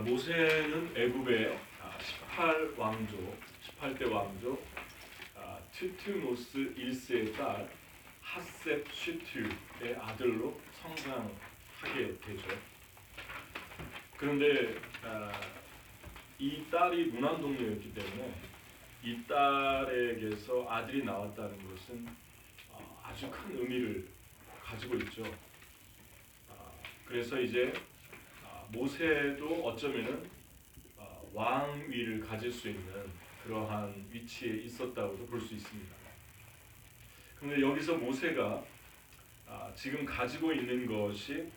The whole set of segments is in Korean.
모세는 애굽의 18대 왕조 트투모스 1세의 딸 핫셉슈트의 아들로 성장하게 되죠. 그런데 이 딸이 무난동녀였기 때문에 이 딸에게서 아들이 나왔다는 것은 아주 큰 의미를 가지고 있죠. 그래서 이제 모세도 어쩌면은 왕위를 가질 수 있는 그러한 위치에 있었다고도 볼 수 있습니다. 그런데 여기서 모세가 지금 가지고 있는 것이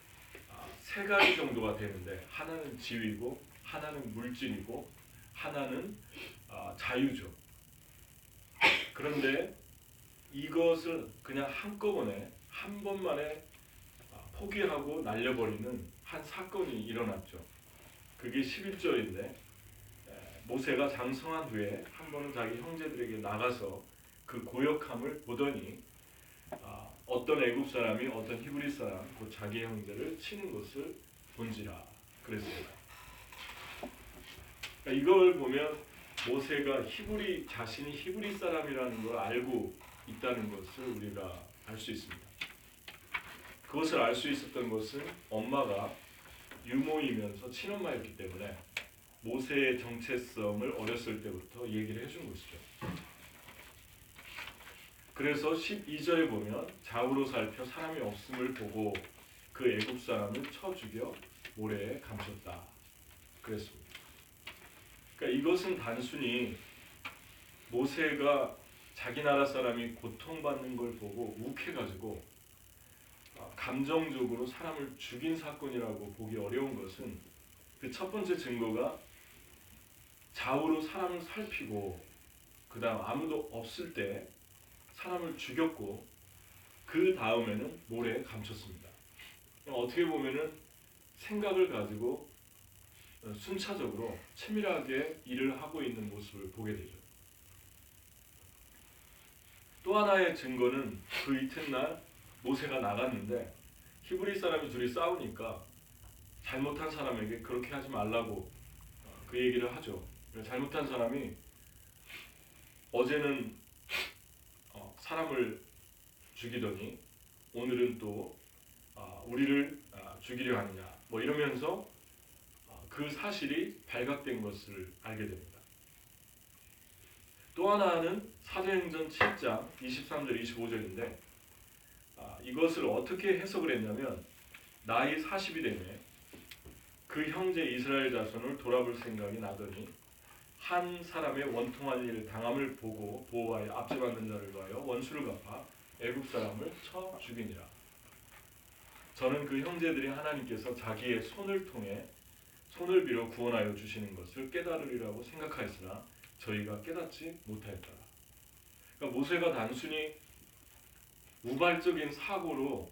세 가지 정도가 되는데, 하나는 지위고, 하나는 물질이고, 하나는 자유죠. 그런데 이것을 그냥 한꺼번에 한 번만에 포기하고 날려버리는 한 사건이 일어났죠. 그게 11절인데 모세가 장성한 후에 한 번은 자기 형제들에게 나가서 그 고역함을 보더니 어떤 애굽 사람이 어떤 히브리 사람 곧 자기 형제를 치는 것을 본지라 그랬습니다. 그러니까 이걸 보면 모세가 자신이 히브리 사람이라는 걸 알고 있다는 것을 우리가 알 수 있습니다. 그것을 알 수 있었던 것은 엄마가 유모이면서 친엄마였기 때문에 모세의 정체성을 어렸을 때부터 얘기를 해준 것이죠. 그래서 12절에 보면 좌우로 살펴 사람이 없음을 보고 그 애굽 사람을 쳐 죽여 모래에 감췄다 그랬습니다. 그러니까 이것은 단순히 모세가 자기 나라 사람이 고통받는 걸 보고 욱해가지고 감정적으로 사람을 죽인 사건이라고 보기 어려운 것은 그 첫 번째 증거가 좌우로 사람을 살피고 그 다음 아무도 없을 때 사람을 죽였고 그 다음에는 모래에 감췄습니다. 어떻게 보면은 생각을 가지고 순차적으로 치밀하게 일을 하고 있는 모습을 보게 되죠. 또 하나의 증거는 그 이튿날 모세가 나갔는데 히브리 사람이 둘이 싸우니까 잘못한 사람에게 그렇게 하지 말라고 그 얘기를 하죠. 잘못한 사람이 어제는 사람을 죽이더니 오늘은 또 우리를 죽이려 하느냐 뭐 이러면서 그 사실이 발각된 것을 알게 됩니다. 또 하나는 사도행전 7장 23절 25절인데 이것을 어떻게 해석을 했냐면 나이 40이 되매 그 형제 이스라엘 자손을 돌아볼 생각이 나더니 한 사람의 원통한 일을 당함을 보고 보호하여 압제받는 자를 위하여 원수를 갚아 애굽 사람을 쳐 죽이니라. 저는 그 형제들이 하나님께서 자기의 손을 통해 손을 빌어 구원하여 주시는 것을 깨달으리라고 생각하였으나 저희가 깨닫지 못하였더라. 그러니까 모세가 단순히 우발적인 사고로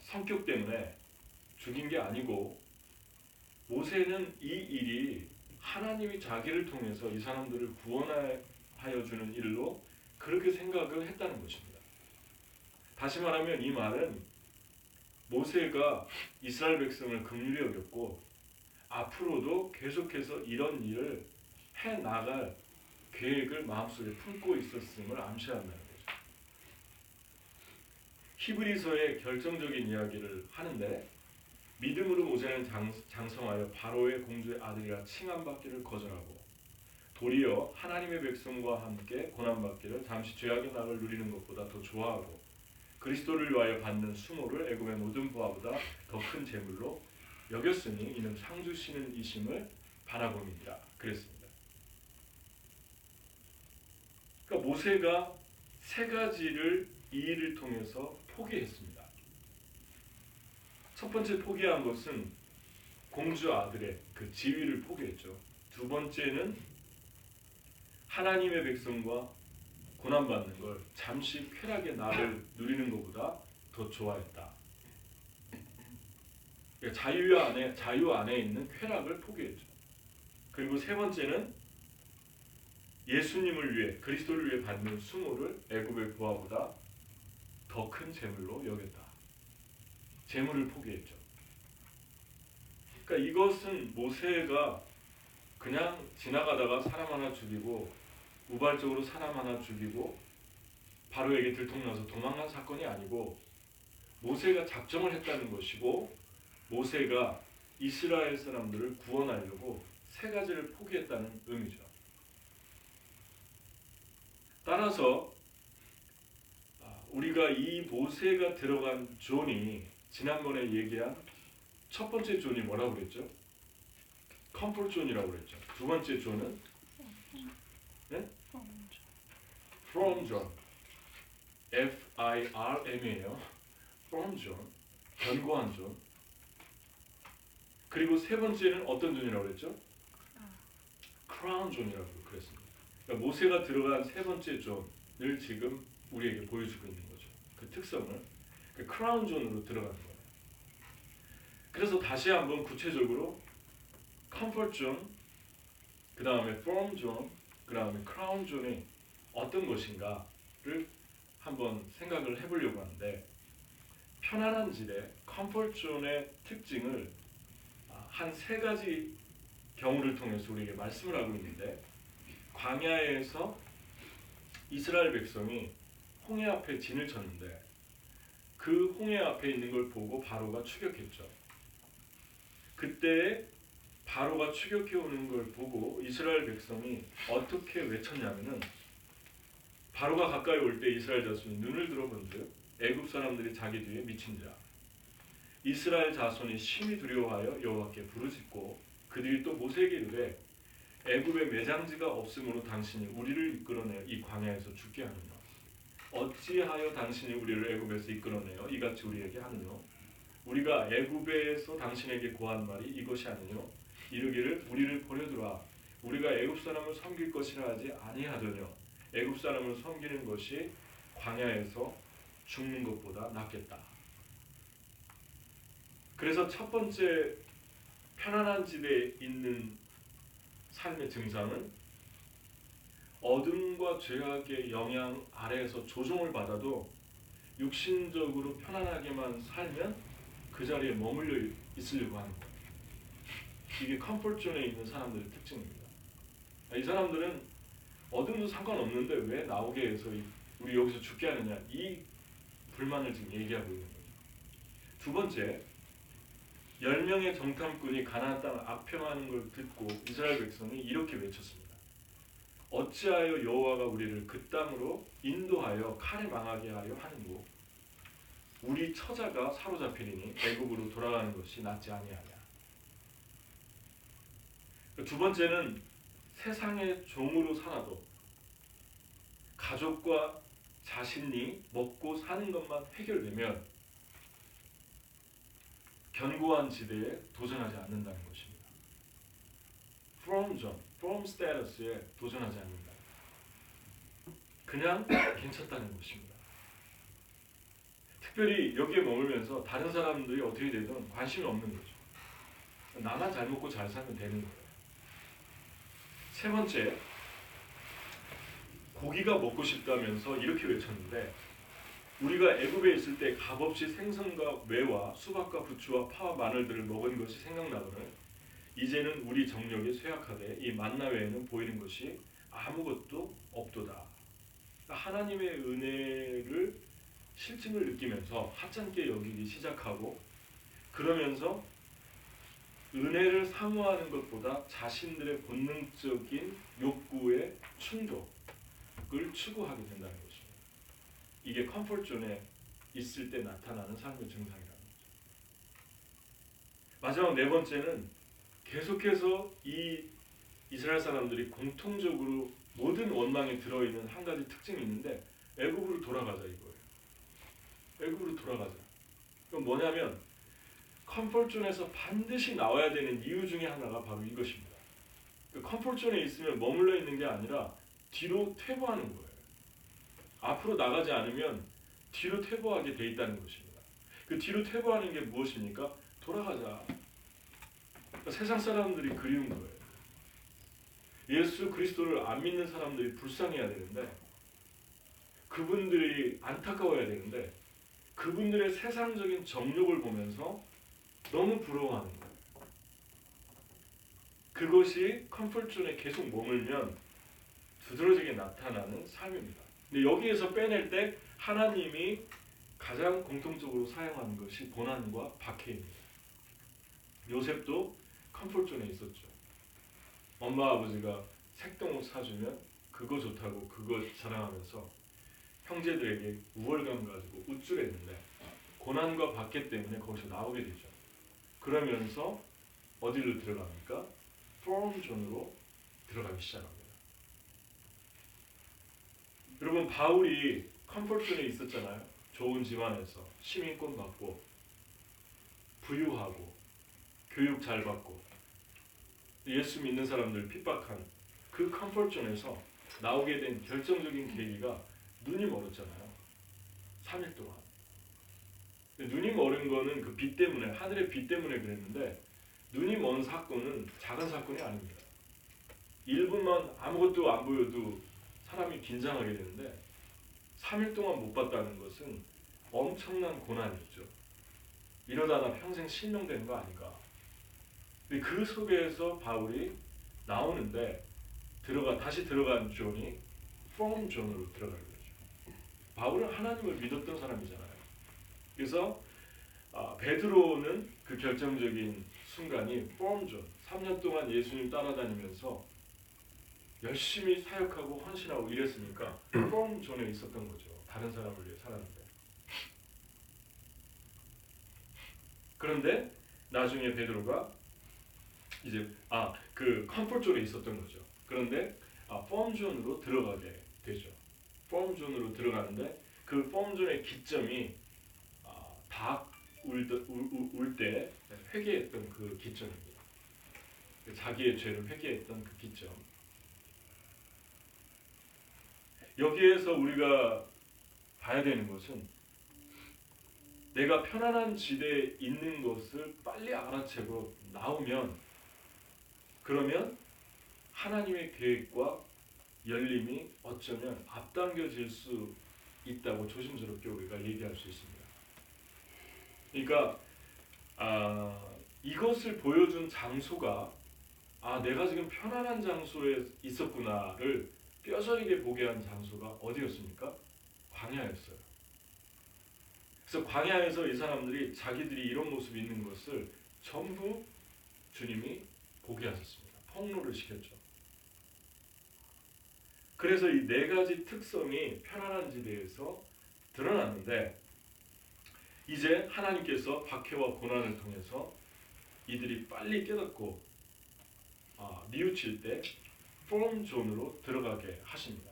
성격 때문에 죽인 게 아니고 모세는 이 일이 하나님이 자기를 통해서 이 사람들을 구원하여 주는 일로 그렇게 생각을 했다는 것입니다. 다시 말하면 이 말은 모세가 이스라엘 백성을 긍휼히 여겼고 앞으로도 계속해서 이런 일을 해나갈 계획을 마음속에 품고 있었음을 암시한다는 거죠. 히브리서의 결정적인 이야기를 하는데 믿음으로 모세는 장성하여 바로의 공주의 아들이라 칭함받기를 거절하고 도리어 하나님의 백성과 함께 고난받기를 잠시 죄악의 낙을 누리는 것보다 더 좋아하고 그리스도를 위하여 받는 수모를 애굽의 모든 부하보다 더 큰 재물로 여겼으니 이는 상 주시는 이심을 바라봄이니라 그랬습니다. 그러니까 모세가 세 가지를 이 일을 통해서 포기했습니다. 첫 번째 포기한 것은 공주 아들의 그 지위를 포기했죠. 두 번째는 하나님의 백성과 고난받는 걸 잠시 쾌락의 낙을 누리는 것보다 더 좋아했다. 그러니까 자유 안에 있는 쾌락을 포기했죠. 그리고 세 번째는 예수님을 위해 그리스도를 위해 받는 수모를 애굽의 부하보다 더 큰 재물로 여겼다. 재물을 포기했죠. 그러니까 이것은 모세가 그냥 지나가다가 사람 하나 죽이고 우발적으로 사람 하나 죽이고 바로에게 들통나서 도망간 사건이 아니고 모세가 작정을 했다는 것이고 모세가 이스라엘 사람들을 구원하려고 세 가지를 포기했다는 의미죠. 따라서 우리가 이 모세가 들어간 존이 지난번에 얘기한 첫 번째 존이 뭐라고 그랬죠? 컴포트 존이라고 그랬죠. 두 번째 존은 네? from 존, FIRM이에요. from 존, 견고한 존. 그리고 세 번째는 어떤 존이라고 그랬죠? 크라운 존이라고 그랬습니다. 그러니까 모세가 들어간 세 번째 존을 지금 우리에게 보여주고 있는 거죠. 그 특성을 그 크라운 존으로 들어가는 거예요. 그래서 다시 한번 구체적으로 컴포트 존, 그 다음에 폼 존, 그 다음에 크라운 존이 어떤 것인가를 한번 생각을 해보려고 하는데, 편안한 지대 컴포트 존의 특징을 한 세 가지 경우를 통해서 우리에게 말씀을 하고 있는데, 광야에서 이스라엘 백성이 홍해 앞에 진을 쳤는데 그 홍해 앞에 있는 걸 보고 바로가 추격했죠. 그때 바로가 추격해 오는 걸 보고 이스라엘 백성이 어떻게 외쳤냐면은, 바로가 가까이 올 때 이스라엘 자손이 눈을 들어본즉 애굽 사람들이 자기 뒤에 미친 자, 이스라엘 자손이 심히 두려워하여 여호와께 부르짖고 그들이 또 모세에게 이르되 애굽에 매장지가 없으므로 당신이 우리를 이끌어내어 이 광야에서 죽게 하느냐, 어찌하여 당신이 우리를 애굽에서 이끌어내어 이같이 우리에게 하느냐, 우리가 애굽에서 당신에게 고한 말이 이것이 아니뇨, 이르기를 우리를 버려두라, 우리가 애굽 사람을 섬길 것이라 하지 아니하더뇨, 애굽 사람을 섬기는 것이 광야에서 죽는 것보다 낫겠다. 그래서 첫 번째 편안한 지대에 있는 삶의 증상은 어둠과 죄악의 영향 아래에서 조종을 받아도 육신적으로 편안하게만 살면 그 자리에 머물러 있으려고 하는 거예요. 이게 컴포트 존에 있는 사람들의 특징입니다. 이 사람들은 어둠도 상관없는데 왜 나오게 해서 우리 여기서 죽게 하느냐, 이 불만을 지금 얘기하고 있는 거죠. 두 번째, 10명의 정탐꾼이 가나안 땅을 악평하는 걸 듣고 이스라엘 백성이 이렇게 외쳤습니다. 어찌하여 여호와가 우리를 그 땅으로 인도하여 칼에 망하게 하려 하는고, 우리 처자가 사로잡히리니 애굽으로 돌아가는 것이 낫지 아니하냐. 두 번째는 세상의 종으로 살아도 가족과 자신이 먹고 사는 것만 해결되면 견고한 지대에 도전하지 않는다는 것입니다. From zone, from status에 도전하지 않는다. 그냥 괜찮다는 것입니다. 특별히 여기에 머물면서 다른 사람들이 어떻게 되든 관심이 없는 거죠. 나만 잘 먹고 잘 살면 되는 거예요. 세 번째, 고기가 먹고 싶다면서 이렇게 외쳤는데, 우리가 애굽에 있을 때 값없이 생선과 매와 수박과 부추와 파와 마늘들을 먹은 것이 생각나거늘 이제는 우리 정력이 쇠약하되 이 만나 외에는 보이는 것이 아무것도 없도다. 하나님의 은혜를 실증을 느끼면서 하찮게 여기기 시작하고, 그러면서 은혜를 사모하는 것보다 자신들의 본능적인 욕구의 충족을 추구하게 된다는 것입니다. 이게 컴포트 존에 있을 때 나타나는 삶의 증상이라는 거죠. 마지막 네 번째는 계속해서 이 이스라엘 사람들이 공통적으로 모든 원망에 들어있는 한 가지 특징이 있는데, 애굽으로 돌아가자 이거예요. 애굽으로 돌아가자. 그럼 뭐냐면 컴포트 존에서 반드시 나와야 되는 이유 중에 하나가 바로 이것입니다. 컴포트 존에 있으면 머물러 있는 게 아니라 뒤로 퇴보하는 거예요. 앞으로 나가지 않으면 뒤로 퇴보하게 돼 있다는 것입니다. 그 뒤로 퇴보하는 게 무엇입니까? 돌아가자. 그러니까 세상 사람들이 그리운 거예요. 예수 그리스도를 안 믿는 사람들이 불쌍해야 되는데, 그분들이 안타까워야 되는데, 그분들의 세상적인 정욕을 보면서 너무 부러워하는 거예요. 그것이 컴포트존에 계속 머물면 두드러지게 나타나는 삶입니다. 근데 여기에서 빼낼 때 하나님이 가장 공통적으로 사용하는 것이 고난과 박해입니다. 요셉도 컴포트존에 있었죠. 엄마 아버지가 색동옷 사주면 그거 좋다고 그거 자랑하면서 형제들에게 우월감 가지고 우쭐했는데 고난과 박해 때문에 거기서 나오게 되죠. 그러면서 어디로 들어갑니까? 폼존으로 들어가기 시작합니다. 여러분, 바울이 컴포트존에 있었잖아요. 좋은 집안에서 시민권 받고 부유하고 교육 잘 받고 예수 믿는 사람들 핍박한 그 컴포트존에서 나오게 된 결정적인 계기가 눈이 멀었잖아요. 3일 동안. 눈이 멀은 거는 그 빛 때문에, 하늘의 빛 때문에 그랬는데 눈이 먼 사건은 작은 사건이 아닙니다. 1분만 아무것도 안 보여도 사람이 긴장하게 되는데 3일 동안 못 봤다는 것은 엄청난 고난이죠. 이러다 나 평생 실명되는 거 아닌가. 근데 그 속에서 바울이 나오는데 다시 들어간 존이 폼 존으로 들어가게 되죠. 바울은 하나님을 믿었던 사람이잖아요. 그래서 베드로는 그 결정적인 순간이 폼 존, 3년 동안 예수님 따라다니면서 열심히 사역하고 헌신하고 이랬으니까 폼 존에 있었던 거죠. 다른 사람을 위해 살았는데. 그런데 나중에 베드로가 이제 그 컴포트 존에 있었던 거죠. 그런데 폼 존으로 들어가게 되죠. 폼 존으로 들어가는데 그 폼 존의 기점이 닭 울 때 회개했던 그 기점입니다. 자기의 죄를 회개했던 그 기점. 여기에서 우리가 봐야 되는 것은 내가 편안한 지대에 있는 것을 빨리 알아채고 나오면 그러면 하나님의 계획과 열림이 어쩌면 앞당겨질 수 있다고 조심스럽게 우리가 얘기할 수 있습니다. 그러니까 이것을 보여준 장소가 내가 지금 편안한 장소에 있었구나를 뼈저리게 보게 한 장소가 어디였습니까? 광야였어요. 그래서 광야에서 이 사람들이 자기들이 이런 모습이 있는 것을 전부 주님이 보게 하셨습니다. 폭로를 시켰죠. 그래서 이 네 가지 특성이 편안한 지대에서 드러났는데 이제 하나님께서 박해와 고난을 통해서 이들이 빨리 깨닫고 뉘우칠 때 폼존으로 들어가게 하십니다.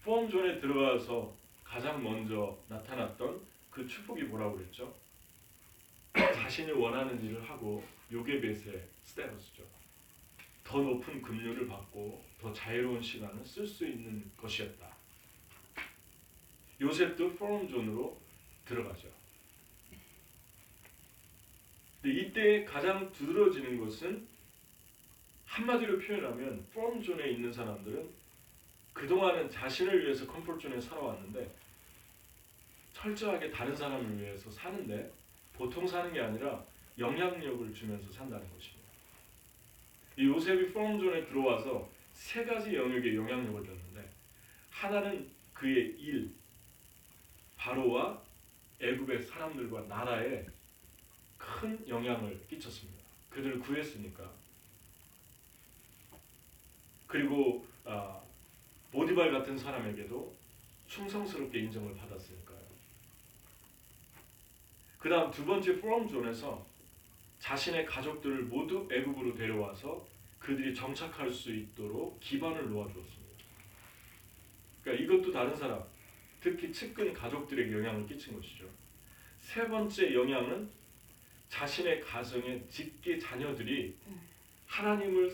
폼존에 들어가서 가장 먼저 나타났던 그 축복이 뭐라고 그랬죠? 자신이 원하는 일을 하고 요게벳의 스테러스죠. 더 높은 급료를 받고 더 자유로운 시간을 쓸 수 있는 것이었다. 요셉도 폼존으로 들어가죠. 근데 이때 가장 두드러지는 것은 한마디로 표현하면 폼존에 있는 사람들은 그동안은 자신을 위해서 컴포트존에 살아왔는데 철저하게 다른 사람을 위해서 사는데 보통 사는 게 아니라 영향력을 주면서 산다는 것입니다. 이 요셉이 폼존에 들어와서 세 가지 영역에 영향력을 줬는데 하나는 그의 일, 바로와 애굽의 사람들과 나라에 큰 영향을 끼쳤습니다. 그들을 구했으니까. 그리고 보디발 같은 사람에게도 충성스럽게 인정을 받았으니까요. 그 다음 두 번째 폼존에서 자신의 가족들을 모두 애굽으로 데려와서 그들이 정착할 수 있도록 기반을 놓아주었습니다. 그러니까 이것도 다른 사람, 특히 측근 가족들에게 영향을 끼친 것이죠. 세 번째 영향은 자신의 가정의 직계 자녀들이 하나님을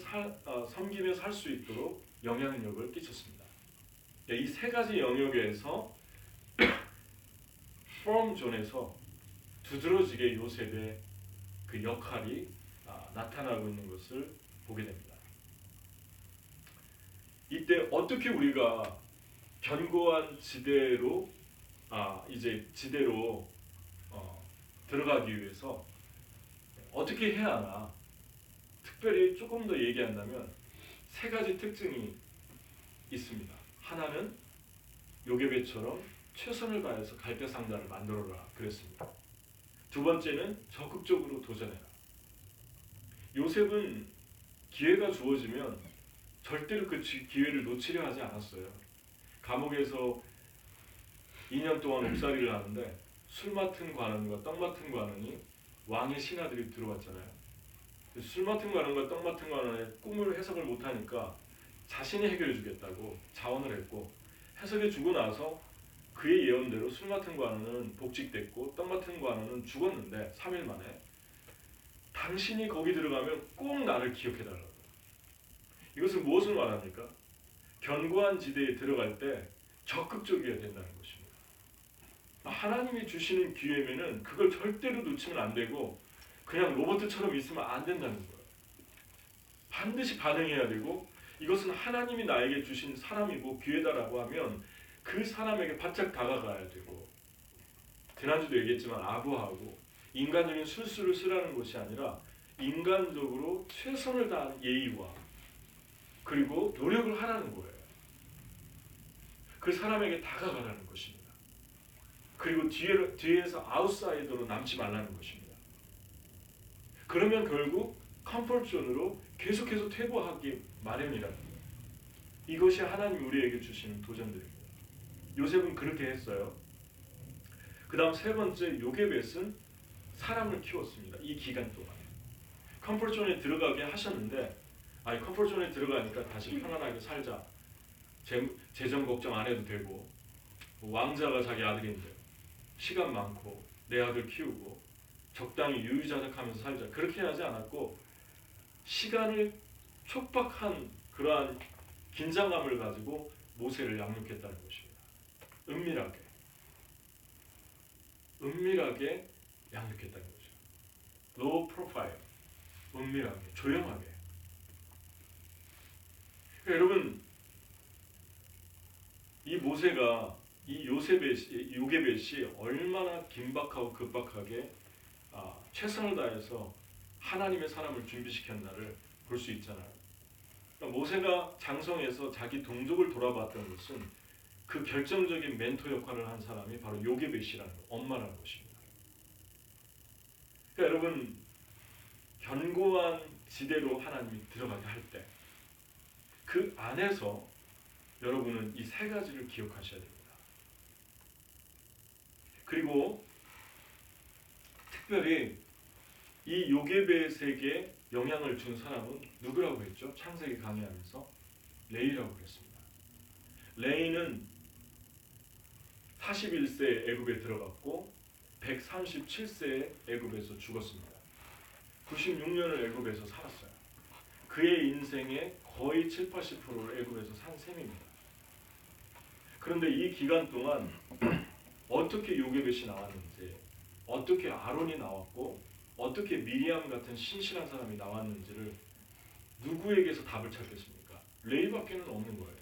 섬기며 살 수 있도록 영향력을 끼쳤습니다. 이 세 가지 영역에서 폼존에서 두드러지게 요셉의 그 역할이 나타나고 있는 것을 보게 됩니다. 이때 어떻게 우리가 견고한 지대로 들어가기 위해서 어떻게 해야 하나? 특별히 조금 더 얘기한다면 세 가지 특징이 있습니다. 하나는 요게벳처럼 최선을 다해서 갈대상자를 만들어라 그랬습니다. 두 번째는 적극적으로 도전해라. 요셉은 기회가 주어지면 절대로 그 기회를 놓치려 하지 않았어요. 감옥에서 2년 동안 옥살이를 하는데 술 맡은 관원과 떡 맡은 관원이 왕의 신하들이 들어왔잖아요. 술 맡은 관원과 떡 맡은 관원의 꿈을 해석을 못하니까 자신이 해결해 주겠다고 자원을 했고, 해석해 주고 나서 그의 예언대로 술 맡은 관원은 복직됐고 떡 맡은 관원은 죽었는데 3일 만에 당신이 거기 들어가면 꼭 나를 기억해달라고. 이것은 무엇을 말합니까? 견고한 지대에 들어갈 때 적극적이어야 된다는 것입니다. 하나님이 주시는 기회면은 그걸 절대로 놓치면 안 되고 그냥 로봇처럼 있으면 안 된다는 거예요. 반드시 반응해야 되고, 이것은 하나님이 나에게 주신 사람이고 기회다라고 하면 그 사람에게 바짝 다가가야 되고, 지난주도 얘기했지만 아부하고 인간적인 술수를 쓰라는 것이 아니라 인간적으로 최선을 다한 예의와 그리고 노력을 하라는 거예요. 그 사람에게 다가가라는 것입니다. 그리고 뒤에서 아웃사이더로 남지 말라는 것입니다. 그러면 결국 컴포트존으로 계속해서 퇴보하기 마련이라는 거예요. 이것이 하나님 우리에게 주시는 도전들입니다. 요셉은 그렇게 했어요. 그 다음 세 번째, 요게벳은 사람을 키웠습니다. 이 기간 동안 컴포트존에 들어가게 하셨는데, 아니 컴포트존에 들어가니까 다시 편안하게 살자, 재정 걱정 안 해도 되고, 왕자가 자기 아들인데 시간 많고 내 아들 키우고 적당히 유유자적하면서 살자, 그렇게 하지 않았고 시간을 촉박한 그러한 긴장감을 가지고 모세를 양육했다는 것입니다. 은밀하게 양육했다는 거죠. low profile, 은밀하게, 조용하게. 그러니까 여러분, 이 모세가 이 요게벳이 얼마나 긴박하고 급박하게 최선을 다해서 하나님의 사람을 준비시켰나를 볼 수 있잖아요. 그러니까 모세가 장성에서 자기 동족을 돌아봤던 것은 그 결정적인 멘토 역할을 한 사람이 바로 요게벳이라는 엄마라는 것입니다. 그러니까 여러분, 견고한 지대로 하나님이 들어가게 할 때 그 안에서 여러분은 이 세 가지를 기억하셔야 됩니다. 그리고 특별히 이 요게벳에게 영향을 준 사람은 누구라고 했죠? 창세기 강의하면서 레이라고 그랬습니다. 레이는 41세에 애굽에 들어갔고 137세에 애굽에서 죽었습니다. 96년을 애굽에서 살았어요. 그의 인생의 거의 7, 80%를 애굽에서 산 셈입니다. 그런데 이 기간 동안 어떻게 요게벳이 나왔는지, 어떻게 아론이 나왔고 어떻게 미리암 같은 신실한 사람이 나왔는지를 누구에게서 답을 찾겠습니까? 레이밖에는 없는 거예요.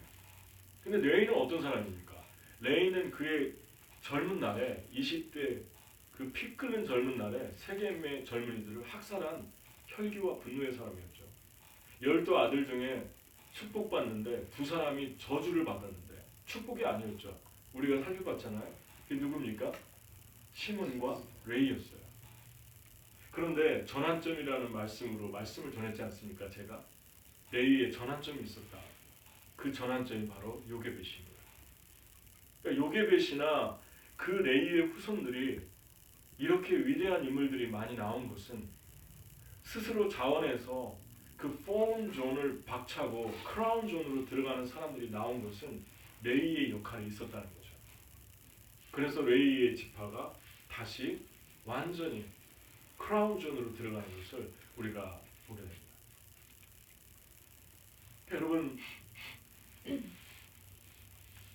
근데 레이는 어떤 사람입니까? 레이는 그의 젊은 날에 20대 그 피 끓는 젊은 날에 세겜의 젊은이들을 학살한 혈기와 분노의 사람이었죠. 12 아들 중에 축복받는데 두 사람이 저주를 받았는데 축복이 아니었죠. 우리가 살펴봤잖아요. 그게 누굽니까? 시몬과 레이였어요. 그런데 전환점이라는 말씀으로 말씀을 전했지 않습니까? 제가 레이의 전환점이 있었다. 그 전환점이 바로 요게벳입니다. 그러니까 요게벳이나 그 레이의 후손들이 이렇게 위대한 인물들이 많이 나온 것은 스스로 자원해서 그 폼 존을 박차고 크라운 존으로 들어가는 사람들이 나온 것은 레이의 역할이 있었다는 거죠. 그래서 레이의 지파가 다시 완전히 크라운 존으로 들어가는 것을 우리가 보게 됩니다. 여러분,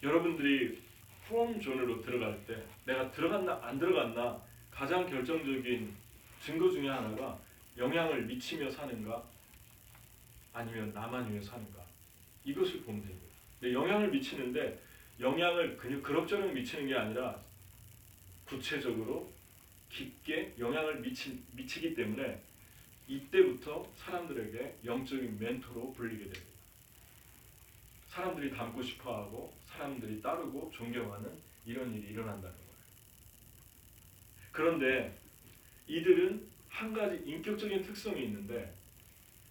여러분들이 폼 존으로 들어갈 때 내가 들어갔나 안 들어갔나 가장 결정적인 증거 중에 하나가 영향을 미치며 사는가 아니면 나만 위해 사는가, 이것을 보면 됩니다. 근데 영향을 미치는데 영향을 그냥 그럭저럭 미치는 게 아니라 구체적으로 깊게 영향을 미치기 때문에 이때부터 사람들에게 영적인 멘토로 불리게 됩니다. 사람들이 닮고 싶어하고 사람들이 따르고 존경하는 이런 일이 일어난다는 거예요. 그런데 이들은 한 가지 인격적인 특성이 있는데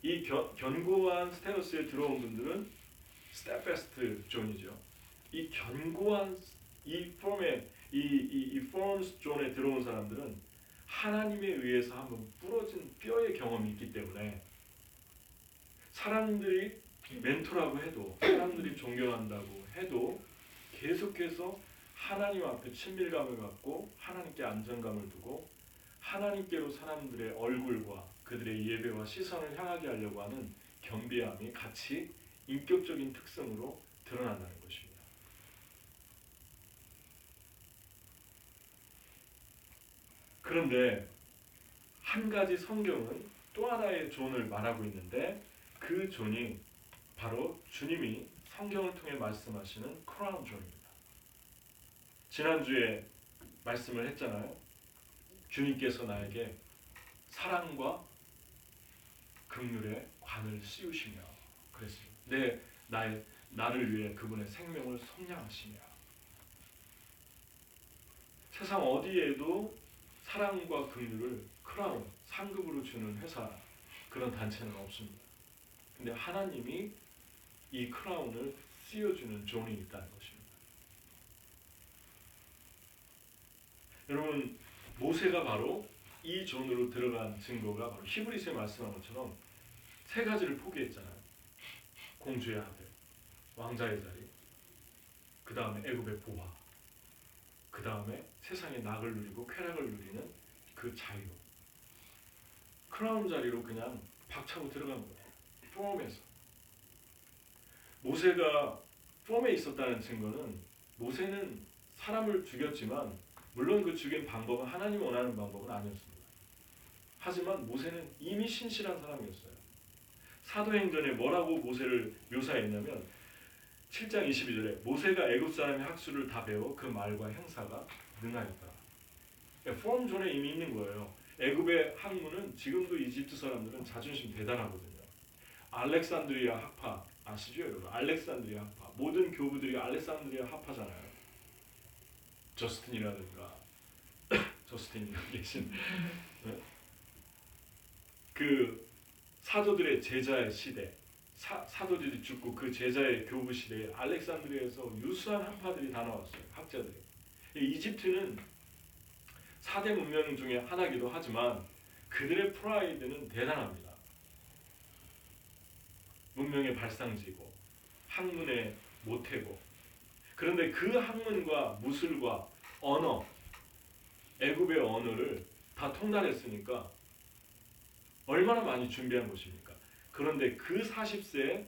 이 견고한 스테어스에 들어온 분들은 스테패스트 존이죠. 이 견고한 이 폼에 이 폼스 존에 들어온 사람들은 하나님에 의해서 한번 부러진 뼈의 경험이 있기 때문에 사람들이 멘토라고 해도 사람들이 존경한다고 해도 계속해서 하나님 앞에 친밀감을 갖고 하나님께 안정감을 두고 하나님께로 사람들의 얼굴과 그들의 예배와 시선을 향하게 하려고 하는 겸비함이 같이 인격적인 특성으로 드러난다는 것입니다. 그런데 한 가지 성경은 또 하나의 존을 말하고 있는데 그 존이 바로 주님이 성경을 통해 말씀하시는 크라운 존입니다. 지난주에 말씀을 했잖아요. 주님께서 나에게 사랑과 긍휼의 관을 씌우시며 그랬습니다. 나를 위해 그분의 생명을 속량하시며 세상 어디에도 사랑과 긍휼을 크라운, 상급으로 주는 회사 그런 단체는 없습니다. 근데 하나님이 이 크라운을 씌워주는 존이 있다는 것입니다. 여러분 모세가 바로 이 존으로 들어간 증거가 바로 히브리서에 말씀한 것처럼 세 가지를 포기했잖아요. 공주의 아들, 왕자의 자리, 그 다음에 애굽의 보화, 그 다음에 세상의 낙을 누리고 쾌락을 누리는 그 자유. 크라운 자리로 그냥 박차고 들어간 거예요. 폼에서. 모세가 폼에 있었다는 증거는 모세는 사람을 죽였지만 물론 그 죽인 방법은 하나님 원하는 방법은 아니었습니다. 하지만 모세는 이미 신실한 사람이었어요. 사도행전에 뭐라고 모세를 묘사했냐면 7장 22절에 모세가 애굽 사람의 학술을 다 배워 그 말과 행사가 능하였다. 폼존에 이미 있는 거예요. 애굽의 학문은 지금도 이집트 사람들은 자존심 대단하거든요. 알렉산드리아 학파 아시죠 여러분? 알렉산드리아 학파 모든 교부들이 알렉산드리아 학파잖아요. 저스틴이라든가 저스틴이 계신 그 사도들의 제자의 시대 사도들이 죽고 그 제자의 교부 시대에 알렉산드리아에서 유수한 학파들이 다 나왔어요. 학자들이. 이집트는 4대 문명 중에 하나이기도 하지만 그들의 프라이드는 대단합니다. 문명의 발상지고 학문의 모태고 그런데 그 학문과 무술과 언어 애굽의 언어를 다 통달했으니까 얼마나 많이 준비한 것입니까? 그런데 그 40세에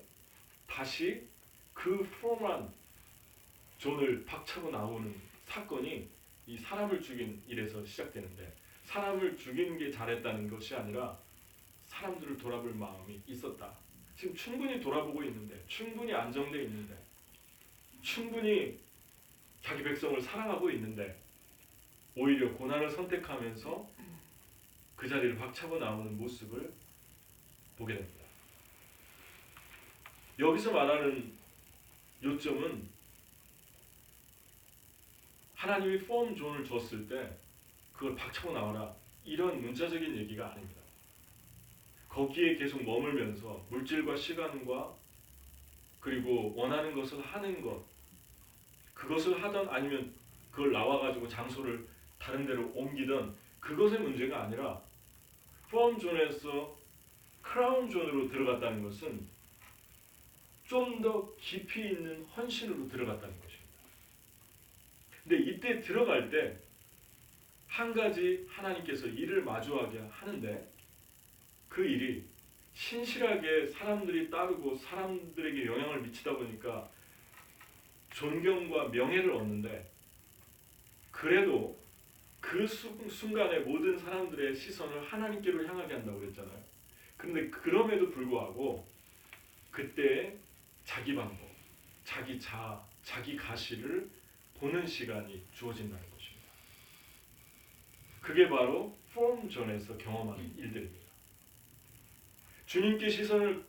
다시 그 폼한 존을 박차고 나오는 사건이 이 사람을 죽인 일에서 시작되는데 사람을 죽이는 게 잘했다는 것이 아니라 사람들을 돌아볼 마음이 있었다. 지금 충분히 돌아보고 있는데 충분히 안정되어 있는데 충분히 자기 백성을 사랑하고 있는데 오히려 고난을 선택하면서 그 자리를 박차고 나오는 모습을 보게 됩니다. 여기서 말하는 요점은 하나님이 폼 존을 줬을 때 그걸 박차고 나와라 이런 문자적인 얘기가 아닙니다. 거기에 계속 머물면서 물질과 시간과 그리고 원하는 것을 하는 것 그것을 하던 아니면 그걸 나와가지고 장소를 다른 데로 옮기던 그것의 문제가 아니라 폼 존에서 크라운 존으로 들어갔다는 것은 좀 더 깊이 있는 헌신으로 들어갔다는 것입니다. 근데 이때 들어갈 때 한 가지 하나님께서 일을 마주하게 하는데 그 일이 신실하게 사람들이 따르고 사람들에게 영향을 미치다 보니까 존경과 명예를 얻는데 그래도 그 순간에 모든 사람들의 시선을 하나님께로 향하게 한다고 그랬잖아요. 그런데 그럼에도 불구하고 그때 자기 방법, 자기 자아, 자기 가시를 보는 시간이 주어진다는 것입니다. 그게 바로 폼 존에서 경험하는 일들입니다. 주님께 시선을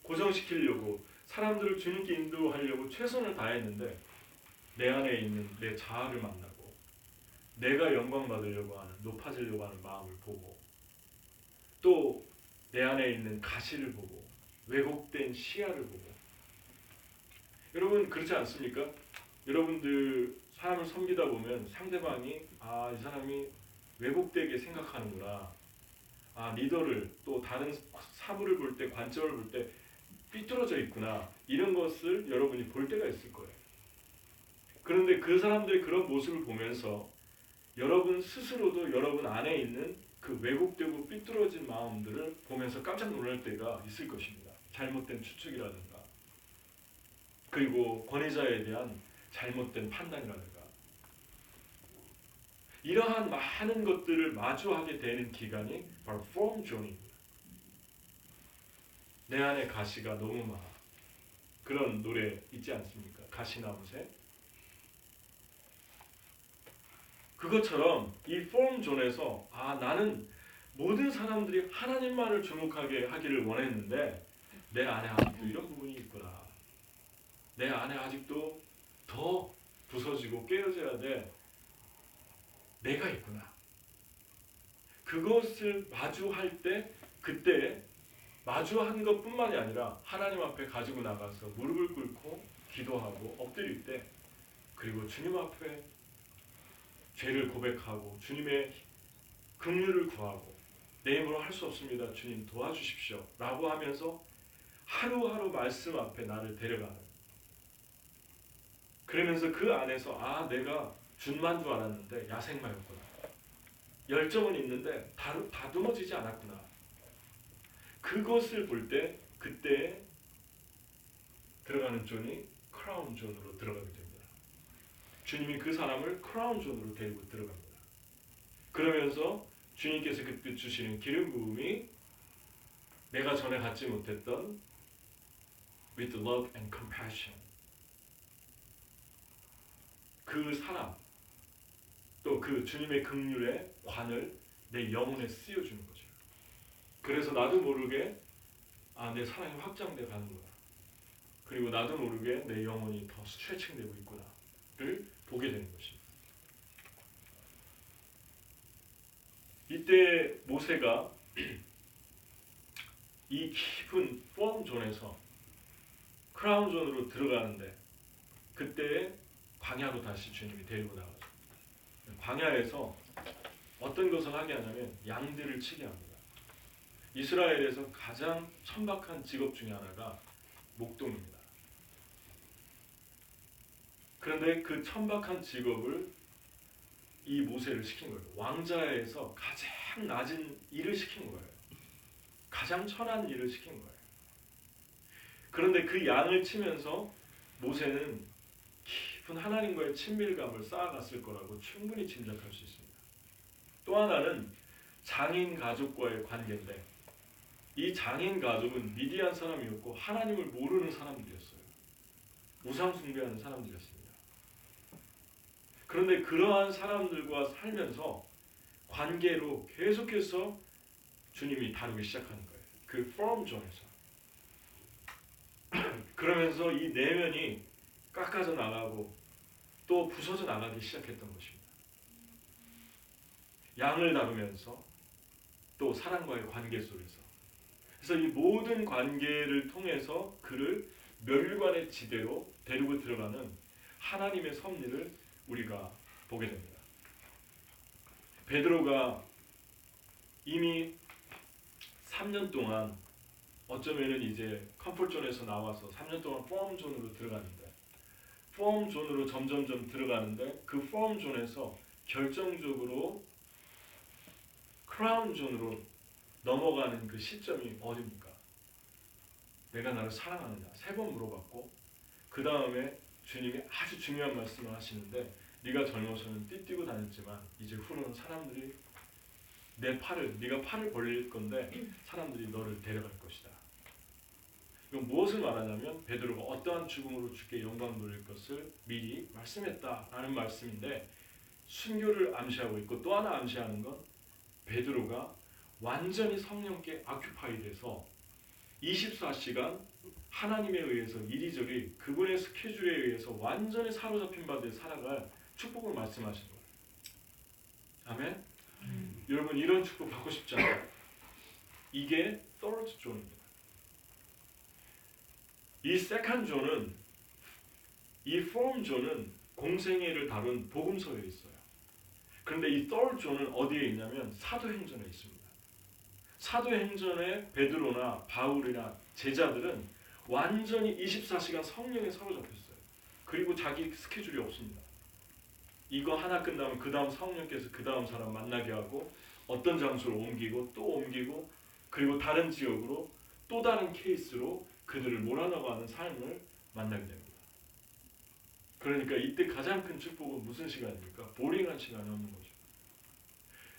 고정시키려고 사람들을 주님께 인도하려고 최선을 다했는데 내 안에 있는 내 자아를 만나고 내가 영광 받으려고 하는 높아지려고 하는 마음을 보고 또 내 안에 있는 가시를 보고 왜곡된 시야를 보고 여러분 그렇지 않습니까? 여러분들 사람을 섬기다 보면 상대방이 이 사람이 왜곡되게 생각하는구나. 리더를 또 다른 사물을 볼 때 관점을 볼 때 삐뚤어져 있구나. 이런 것을 여러분이 볼 때가 있을 거예요. 그런데 그 사람들의 그런 모습을 보면서 여러분 스스로도 여러분 안에 있는 그 왜곡되고 삐뚤어진 마음들을 보면서 깜짝 놀랄 때가 있을 것입니다. 잘못된 추측이라든가 그리고 권위자에 대한 잘못된 판단이라든가 이러한 많은 것들을 마주하게 되는 기간이 바로 form zone입니다. 내 안에 가시가 너무 많아. 그런 노래 있지 않습니까? 가시나무새. 그것처럼 이 form zone에서 나는 모든 사람들이 하나님만을 주목하게 하기를 원했는데 내 안에 아직도 이런 부분이 있구나. 내 안에 아직도 더 부서지고 깨어져야 돼. 내가 있구나. 그것을 마주할 때 그때 마주한 것뿐만이 아니라 하나님 앞에 가지고 나가서 무릎을 꿇고 기도하고 엎드릴 때 그리고 주님 앞에 죄를 고백하고 주님의 긍휼을 구하고 내 힘으로 할 수 없습니다. 주님 도와주십시오. 라고 하면서 하루하루 말씀 앞에 나를 데려가는 그러면서 그 안에서 내가 준만 줄 알았는데 야생마였구나. 열정은 있는데 다듬어지지 않았구나. 그것을 볼 때 그때 들어가는 존이 크라운 존으로 들어가게 됩니다. 주님이 그 사람을 크라운 존으로 데리고 들어갑니다. 그러면서 주님께서 그때 주시는 기름 부음이 내가 전에 갖지 못했던 with love and compassion 그 사람 또 그 주님의 긍휼의 관을 내 영혼에 씌워주는 거죠. 그래서 나도 모르게 내 사랑이 확장돼 가는구나. 그리고 나도 모르게 내 영혼이 더 스트레칭되고 있구나를 보게 되는 것입니다. 이때 모세가 이 깊은 폼 존에서 크라운 존으로 들어가는데 그때 광야로 다시 주님이 데리고 나가죠. 광야에서 어떤 것을 하게 하냐면 양들을 치게 합니다. 이스라엘에서 가장 천박한 직업 중에 하나가 목동입니다. 그런데 그 천박한 직업을 이 모세를 시킨 거예요. 왕자에서 가장 낮은 일을 시킨 거예요. 가장 천한 일을 시킨 거예요. 그런데 그 양을 치면서 모세는 깊은 하나님과의 친밀감을 쌓아갔을 거라고 충분히 짐작할 수 있습니다. 또 하나는 장인 가족과의 관계인데 이 장인 가족은 미디안 사람이었고 하나님을 모르는 사람들이었어요. 우상 숭배하는 사람들이었습니다. 그런데 그러한 사람들과 살면서 관계로 계속해서 주님이 다루기 시작하는 거예요. 그 form 존에서. 그러면서 이 내면이 깎아져 나가고 또 부서져 나가기 시작했던 것입니다. 양을 다루면서 또 사람과의 관계 속에서. 그래서 이 모든 관계를 통해서 그를 멸관의 지대로 데리고 들어가는 하나님의 섭리를 우리가 보게 됩니다. 베드로가 이미 3년 동안 어쩌면은 이제 컴포트존에서 나와서 3년 동안 폼존으로 들어가는데 폼존으로 점점점 들어가는데 그 폼존에서 결정적으로 크라운존으로 넘어가는 그 시점이 어디입니까? 내가 나를 사랑하느냐 3번 물어봤고 그 다음에 주님이 아주 중요한 말씀을 하시는데 네가 젊어서는 띠뛰고 다녔지만 이제 후로는 사람들이 네가 팔을 벌릴 건데 사람들이 너를 데려갈 것이다. 이건 무엇을 말하냐면 베드로가 어떠한 죽음으로 주께 영광 돌릴 것을 미리 말씀했다라는 말씀인데 순교를 암시하고 있고 또 하나 암시하는 건 베드로가 완전히 성령께 아큐파이 돼서 24시간 하나님에 의해서 이리저리 그분의 스케줄에 의해서 완전히 사로잡힌 바 돼 살아갈 축복을 말씀하시는 거예요. 아멘? 여러분 이런 축복 받고 싶지 않아요? 이게 third 존입니다. 이 second 존은, 이 fourth 존은 공생애를 다룬 복음서에 있어요. 그런데 이 third 존은 어디에 있냐면 사도행전에 있습니다. 사도행전에 베드로나 바울이나 제자들은 완전히 24시간 성령에 사로잡혔어요. 그리고 자기 스케줄이 없습니다. 이거 하나 끝나면 그 다음 성령께서 그 다음 사람 만나게 하고 어떤 장소로 옮기고 또 옮기고 그리고 다른 지역으로 또 다른 케이스로 그들을 몰아넣어가는 삶을 만나게 됩니다. 그러니까 이때 가장 큰 축복은 무슨 시간입니까? 보링한 시간이 없는 거죠.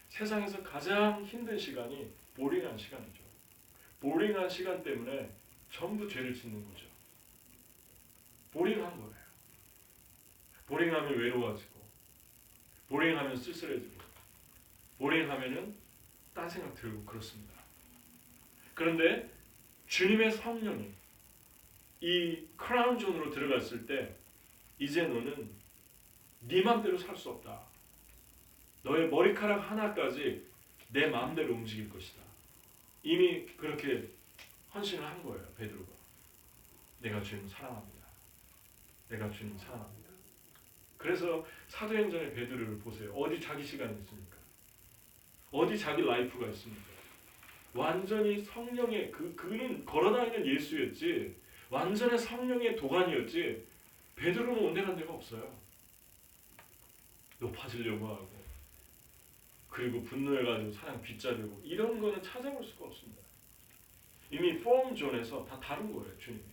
세상에서 가장 힘든 시간이 보링한 시간이죠. 보링한 시간 때문에 전부 죄를 짓는 거죠. 보링한 거예요. 보링하면 외로워지고 보링하면 쓸쓸해지고 보링하면은 딴 생각 들고 그렇습니다. 그런데 주님의 성령이 이 크라운 존으로 들어갔을 때 이제 너는 네 마음대로 살 수 없다. 너의 머리카락 하나까지 내 마음대로 움직일 것이다. 이미 그렇게 헌신을 한 거예요. 베드로가. 내가 주님 사랑합니다. 내가 주님 사랑합니다. 그래서 사도행전의 베드로를 보세요. 어디 자기 시간이 있습니까? 어디 자기 라이프가 있습니까? 완전히 성령의 그는 걸어다니는 예수였지 완전히 성령의 도가니였지 베드로는 온데간 데가 없어요. 높아지려고 하고 그리고 분노해가지고 사랑 빗자르고 이런 거는 찾아볼 수가 없습니다. 이미 폼존에서 다 다른 거예요. 주님이.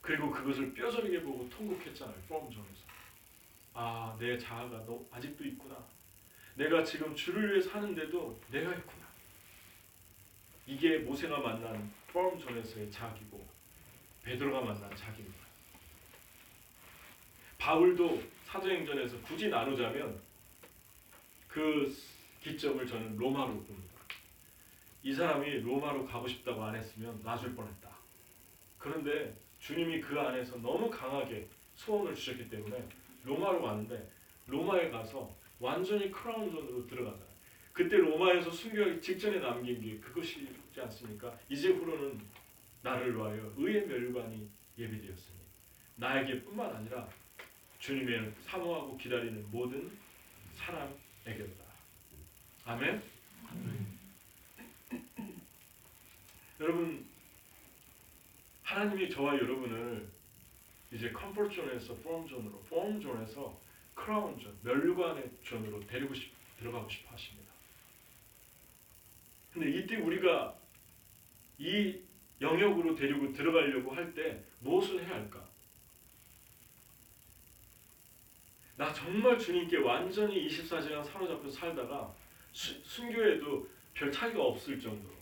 그리고 그것을 뼈저리게 보고 통곡했잖아요. 폼존에서. 아, 내 자아가 너 아직도 있구나. 내가 지금 주를 위해 사는데도 내가 있구나. 이게 모세가 만난 폼존에서의 자기고 베드로가 만난 자기입니다. 바울도 사도행전에서 굳이 나누자면 그 기점을 저는 로마로 봅니다. 이 사람이 로마로 가고 싶다고 안 했으면 놔줄 뻔했다. 그런데 주님이 그 안에서 너무 강하게 소원을 주셨기 때문에 로마로 가는데 로마에 가서 완전히 크라운존으로 들어가잖아요. 그때 로마에서 순교하기 직전에 남긴 게 그것이지 않습니까? 이제부로는 나를 위하여 의의 멸관이 예비되었으니 나에게 뿐만 아니라 주님의 사모하고 기다리는 모든 사람에게로다. 아멘? 여러분 하나님이 저와 여러분을 이제 컴포트존에서 폼존으로 폼존에서 크라운존, 멸관의 존으로 들어가고 싶어 하십니다. 근데 이때 우리가 이 영역으로 데리고 들어가려고 할 때 무엇을 해야 할까? 나 정말 주님께 완전히 24시간 사로잡혀 살다가 순교해도 별 차이가 없을 정도로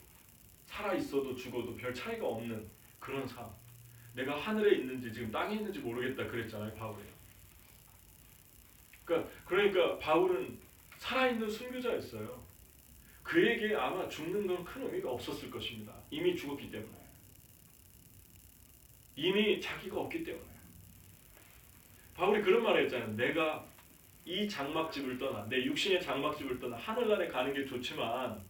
살아있어도 죽어도 별 차이가 없는 그런 삶. 내가 하늘에 있는지 지금 땅에 있는지 모르겠다 그랬잖아요. 바울이. 그러니까 바울은 살아있는 순교자였어요. 그에게 아마 죽는 건 큰 의미가 없었을 것입니다. 이미 죽었기 때문에. 이미 자기가 없기 때문에. 바울이 그런 말을 했잖아요. 내가 이 장막집을 떠나 내 육신의 장막집을 떠나 하늘나라에 가는 게 좋지만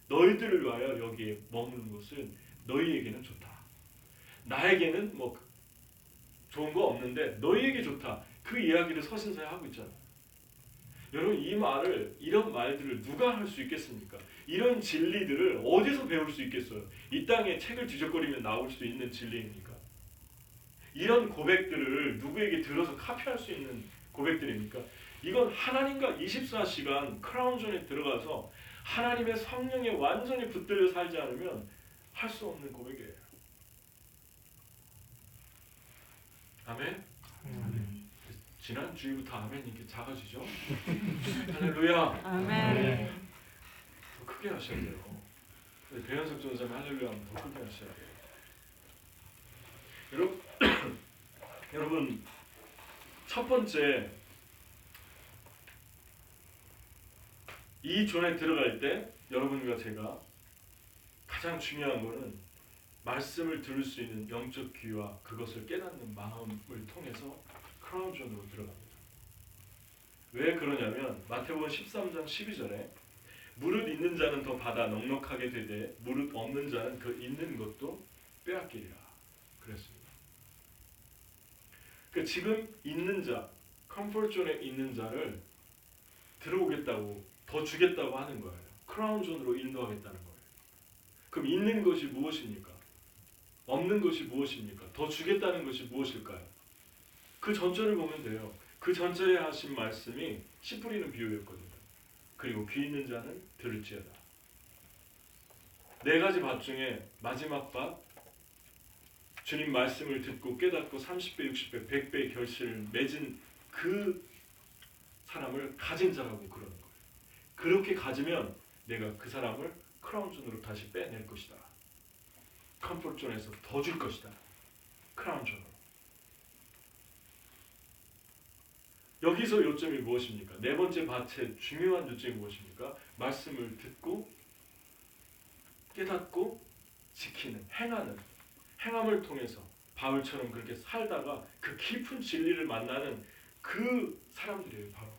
너희들을 위하여 여기에 머무는 것은 너희에게는 좋다. 나에게는 뭐 좋은 거 없는데 너희에게 좋다. 그 이야기를 서신서에 하고 있잖아요. 여러분 이 말을 이런 말들을 누가 할 수 있겠습니까? 이런 진리들을 어디서 배울 수 있겠어요? 이 땅에 책을 뒤적거리면 나올 수 있는 진리입니까? 이런 고백들을 누구에게 들어서 카피할 수 있는 고백들입니까? 이건 하나님과 24시간 크라운존에 들어가서 하나님의 성령에 완전히 붙들려 살지 않으면 할 수 없는 고백이에요. 아멘? 지난 주일부터 아멘 이렇게 작아지죠? 할렐루야! 아멘. 더 크게 하셔야 돼요. 배현석 전사님 할렐루야 하면 더 크게 하셔야 돼요. 여러분 첫 번째 이 존에 들어갈 때 여러분과 제가 가장 중요한 거는 말씀을 들을 수 있는 영적 귀와 그것을 깨닫는 마음을 통해서 크라운 존으로 들어갑니다. 왜 그러냐면 마태복음 13장 12절에 무릇 있는 자는 더 받아 넉넉하게 되되 무릇 없는 자는 그 있는 것도 빼앗기리라 그랬습니다. 그러니까 지금 있는 자, 컴포트 존에 있는 자를 들어오겠다고, 더 주겠다고 하는 거예요. 크라운 존으로 인도하겠다는 거예요. 그럼 있는 것이 무엇입니까? 없는 것이 무엇입니까? 더 주겠다는 것이 무엇일까요? 그 전절을 보면 돼요. 그 전절에 하신 말씀이 씨 뿌리는 비유였거든요. 그리고 귀 있는 자는 들을지어다. 네 가지 밭 중에 마지막 밭, 주님 말씀을 듣고 깨닫고 30배, 60배, 100배의 결실을 맺은 그 사람을 가진 자라고 그러는 거예요. 그렇게 가지면 내가 그 사람을 크라운존으로 다시 빼낼 것이다. 컴포트존에서 더 줄 것이다. 크라운존으로. 여기서 요점이 무엇입니까? 네 번째 밭의 중요한 요점이 무엇입니까? 말씀을 듣고 깨닫고 지키는, 행함을 통해서 바울처럼 그렇게 살다가 그 깊은 진리를 만나는 그 사람들이에요. 바로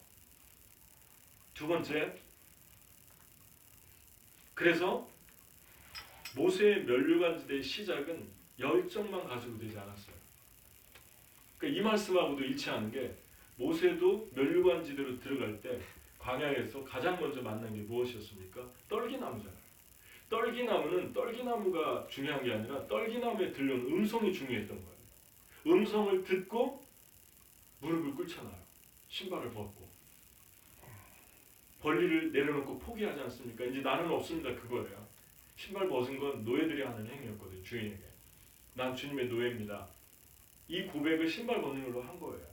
두 번째, 그래서 모세의 면류관지대의 시작은 열정만 가지고 되지 않았어요. 그러니까 이 말씀하고도 일치하는 게 모세도 면류관지대로 들어갈 때 광야에서 가장 먼저 만난 게 무엇이었습니까? 떨기나무잖아요. 떨기나무는 떨기나무가 중요한 게 아니라 떨기나무에 들려온 음성이 중요했던 거예요. 음성을 듣고 무릎을 꿇잖아요. 신발을 벗고 권리를 내려놓고 포기하지 않습니까? 이제 나는 없습니다. 그거예요. 신발 벗은 건 노예들이 하는 행위였거든요. 주인에게. 난 주님의 노예입니다. 이 고백을 신발 벗는 걸로 한 거예요.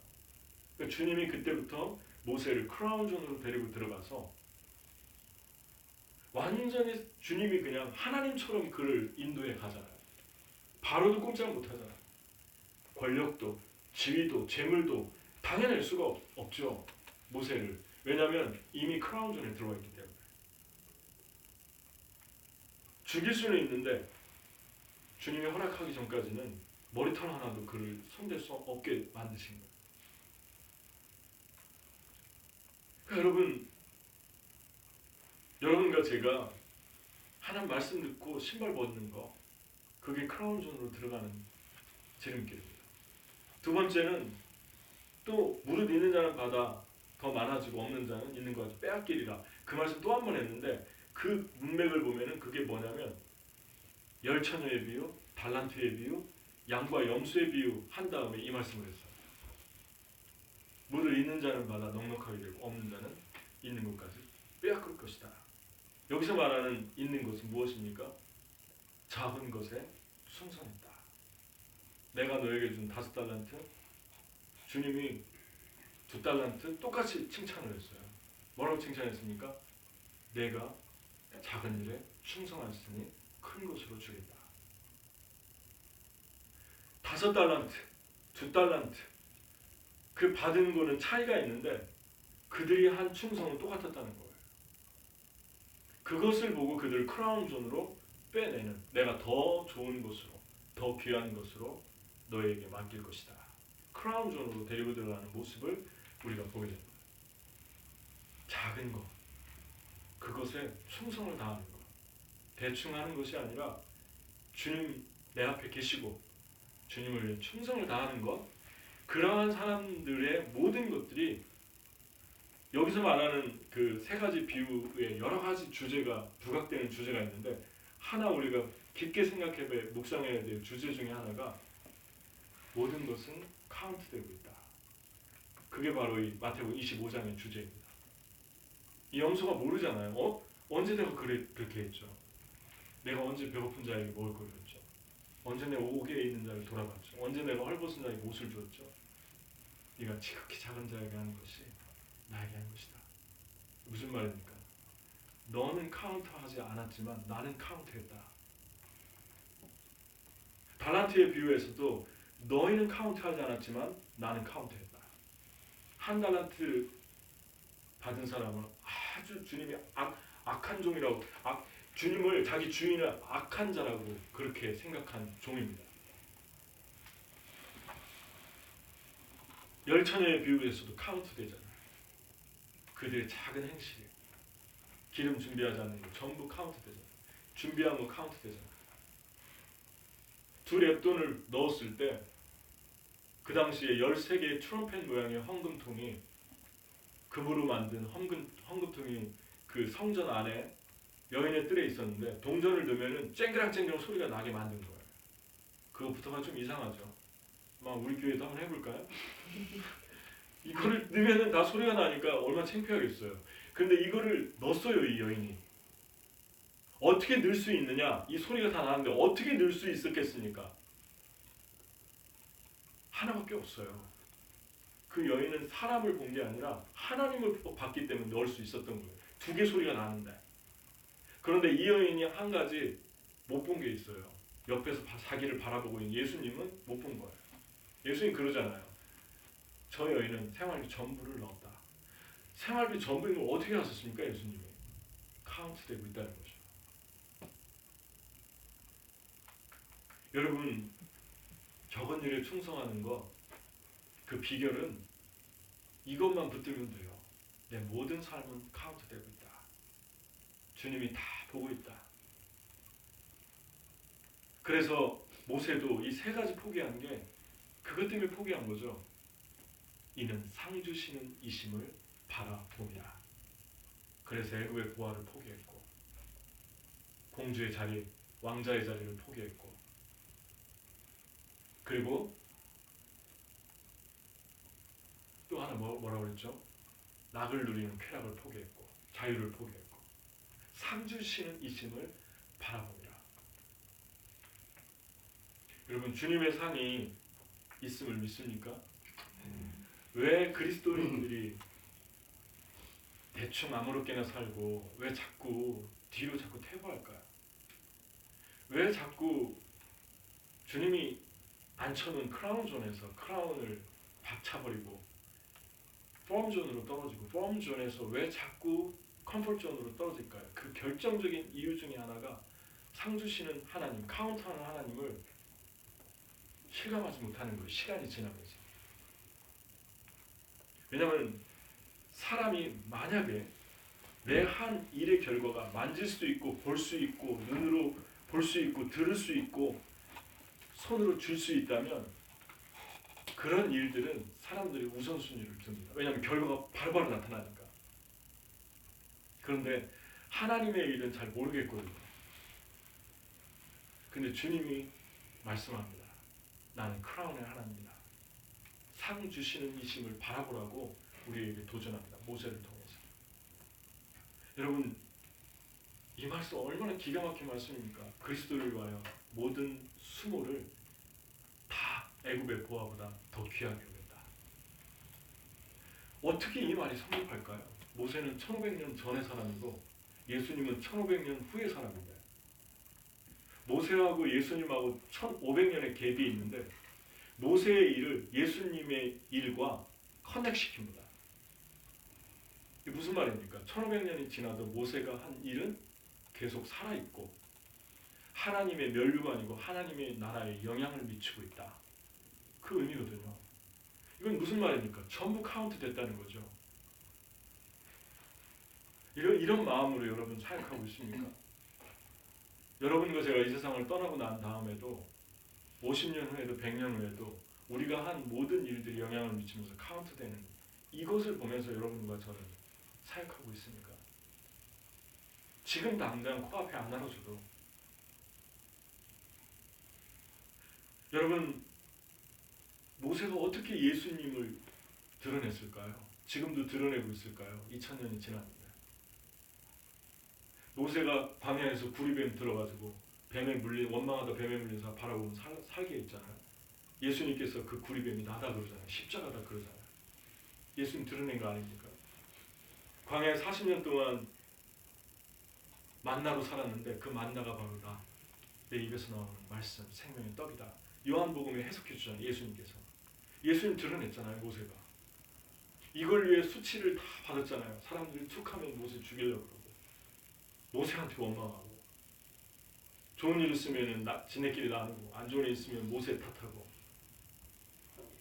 그러니까 주님이 그때부터 모세를 크라운존으로 데리고 들어가서 완전히 주님이 그냥 하나님처럼 그를 인도해 가잖아요. 바로도 꼼짝 못하잖아요. 권력도, 지위도, 재물도 당해낼 수가 없죠. 모세를. 왜냐하면 이미 크라운존에 들어와 있기 때문에. 죽일 수는 있는데 주님이 허락하기 전까지는 머리털 하나도 그를 손댈 수 없게 만드신 거예요. 그러니까 여러분과 제가 하나님 말씀 듣고 신발 벗는 거, 그게 크라운존으로 들어가는 지름길입니다. 두 번째는 또 무릇 있는 자는 받아 더 많아지고 없는 자는 있는 것 같이 빼앗기리라. 그 말씀 또 한 번 했는데 그 문맥을 보면은 그게 뭐냐면 열처녀의 비유, 달란트의 비유, 양과 염소의 비유 한 다음에 이 말씀을 했어요. 무릇 있는 자는 받아 넉넉하게 되고 없는 자는 있는 것까지 빼앗길 것이다. 여기서 말하는 있는 것은 무엇입니까? 작은 것에 충성했다. 내가 너에게 준 5달란트, 주님이 2달란트 똑같이 칭찬을 했어요. 뭐라고 칭찬했습니까? 내가 작은 일에 충성하였으니 큰 것으로 주겠다. 5달란트, 2달란트 그 받은 거는 차이가 있는데 그들이 한 충성은 똑같았다는 거예요. 그것을 보고 그들을 크라운존으로 빼내는, 내가 더 좋은 것으로, 더 귀한 것으로 너에게 맡길 것이다. 크라운존으로 데리고 들어가는 모습을 우리가 보게 됩니다. 작은 것, 그것에 충성을 다하는 것, 대충 하는 것이 아니라 주님 내 앞에 계시고 주님을 위해 충성을 다하는 것, 그러한 사람들의 모든 것들이 여기서 말하는 그 세 가지 비유에 여러 가지 주제가 부각되는 주제가 있는데 하나 우리가 깊게 생각해봐야 묵상해야 될 주제 중에 하나가 모든 것은 카운트되고 있다. 그게 바로 이 마태복음 25장의 주제입니다. 이 염소가 모르잖아요. 언제 내가 그렇게 했죠? 내가 언제 배고픈 자에게 먹을 걸 줬죠? 언제 내가 옥에 있는 자를 돌아봤죠? 언제 내가 헐벗은 자에게 옷을 줬죠? 네가 지극히 작은 자에게 하는 것이 나에게 한 것이다. 무슨 말입니까? 너는 카운트하지 않았지만 나는 카운트했다. 달란트의 비유에서도 너희는 카운트하지 않았지만 나는 카운트했다. 1달란트 받은 사람은 아주 주님이 악한 종이라고 주님을 자기 주인을 악한 자라고 그렇게 생각한 종입니다. 열처녀의 비유에서도 카운트되잖아요. 그들의 작은 행실이 기름 준비하지 않는 거 전부 카운트되잖아요. 준비한 거 카운트되잖아요. 두 랩돈을 넣었을 때 그 당시에 13개의 트럼펫 모양의 헌금통이 금으로 만든 헌금통이 그 성전 안에 여인의 뜰에 있었는데 동전을 넣으면 쨍그랑쨍그랑 소리가 나게 만든 거예요. 그것부터가 좀 이상하죠. 우리 교회도 한번 해볼까요? 이거를 넣으면 다 소리가 나니까 얼마나 창피하겠어요. 그런데 이거를 넣었어요. 이 여인이. 어떻게 넣을 수 있느냐? 이 소리가 다 나는데 어떻게 넣을 수 있었겠습니까? 하나밖에 없어요. 그 여인은 사람을 본 게 아니라 하나님을 봤기 때문에 넣을 수 있었던 거예요. 두 개 소리가 나는데. 그런데 이 여인이 한 가지 못 본 게 있어요. 옆에서 자기를 바라보고 있는 예수님은 못 본 거예요. 예수님 그러잖아요. 저 여인은 생활비 전부를 넣었다. 생활비 전부인 걸 어떻게 하셨습니까? 예수님이. 카운트되고 있다는 거죠. 여러분, 적은 일에 충성하는 거, 그 비결은 이것만 붙들면 돼요. 내 모든 삶은 카운트되고 있다. 주님이 다 보고 있다. 그래서 모세도 이 세 가지 포기한 게 그것 때문에 포기한 거죠. 이는 상 주시는 이심을 바라봅니다. 그래서 애굽의 보화를 포기했고 공주의 자리, 왕자의 자리를 포기했고 그리고 또 하나 뭐라고 그랬죠? 낙을 누리는 쾌락을 포기했고 자유를 포기했고 상 주시는 이심을 바라봅니다. 여러분 주님의 상이 있음을 믿습니까? 왜 그리스도인들이 대충 아무렇게나 살고 왜 자꾸 뒤로 자꾸 퇴보할까요? 왜 자꾸 주님이 앉혀놓은 크라운존에서 크라운을 박차버리고 폼존으로 떨어지고 폼존에서 왜 자꾸 컴포트존으로 떨어질까요? 그 결정적인 이유 중에 하나가 상 주시는 하나님, 카운트하는 하나님을 실감하지 못하는 거예요. 시간이 지나면서. 왜냐하면 사람이 만약에 내 한 일의 결과가 만질 수 있고 볼 수 있고 눈으로 볼 수 있고 들을 수 있고 손으로 줄 수 있다면 그런 일들은 사람들이 우선순위를 둡니다. 왜냐하면 결과가 바로바로 나타나니까. 그런데 하나님의 일은 잘 모르겠거든요. 근데 주님이 말씀합니다. 나는 크라운의 하나님이다. 상 주시는 이심을 바라보라고 우리에게 도전합니다. 모세를 통해서. 여러분 이 말씀 얼마나 기가 막힌 말씀입니까? 그리스도를 위하여 모든 수모를 다 애굽의 보화보다 더 귀하게 여겼다. 어떻게 이 말이 성립할까요? 모세는 1500년 전의 사람이고 예수님은 1500년 후의 사람인데 모세하고 예수님하고 1500년의 갭이 있는데 모세의 일을 예수님의 일과 커넥시킵니다. 이게 무슨 말입니까? 1500년이 지나도 모세가 한 일은 계속 살아있고 하나님의 면류관이고 하나님의 나라에 영향을 미치고 있다. 그 의미거든요. 이건 무슨 말입니까? 전부 카운트 됐다는 거죠. 이런 마음으로 여러분 사역하고 있습니까? 여러분과 제가 이 세상을 떠나고 난 다음에도 50년 후에도 100년 후에도 우리가 한 모든 일들이 영향을 미치면서 카운트되는 이것을 보면서 여러분과 저는 사역하고 있습니까? 지금 당장 코앞에 안 나눠줘도 여러분 모세가 어떻게 예수님을 드러냈을까요? 지금도 드러내고 있을까요? 2000년이 지났는데 모세가 광야에서 구리뱀 들어가지고 뱀에 물린 원망하다 뱀에 물린 사람 바라보면 살게 했잖아요. 예수님께서 그 구리뱀이 나다 그러잖아요. 십자가다 그러잖아요. 예수님 드러낸 거 아닙니까? 광야에 40년 동안 만나로 살았는데 그 만나가 바로 나. 내 입에서 나오는 말씀, 생명의 떡이다. 요한복음에 해석해 주잖아요. 예수님께서. 예수님 드러냈잖아요. 모세가. 이걸 위해 수치를 다 받았잖아요. 사람들이 툭하면 모세 죽이려고 그러고 모세한테 원망하고 좋은 일 있으면 지네끼리 나누고 안 좋은 일 있으면 모세 탓하고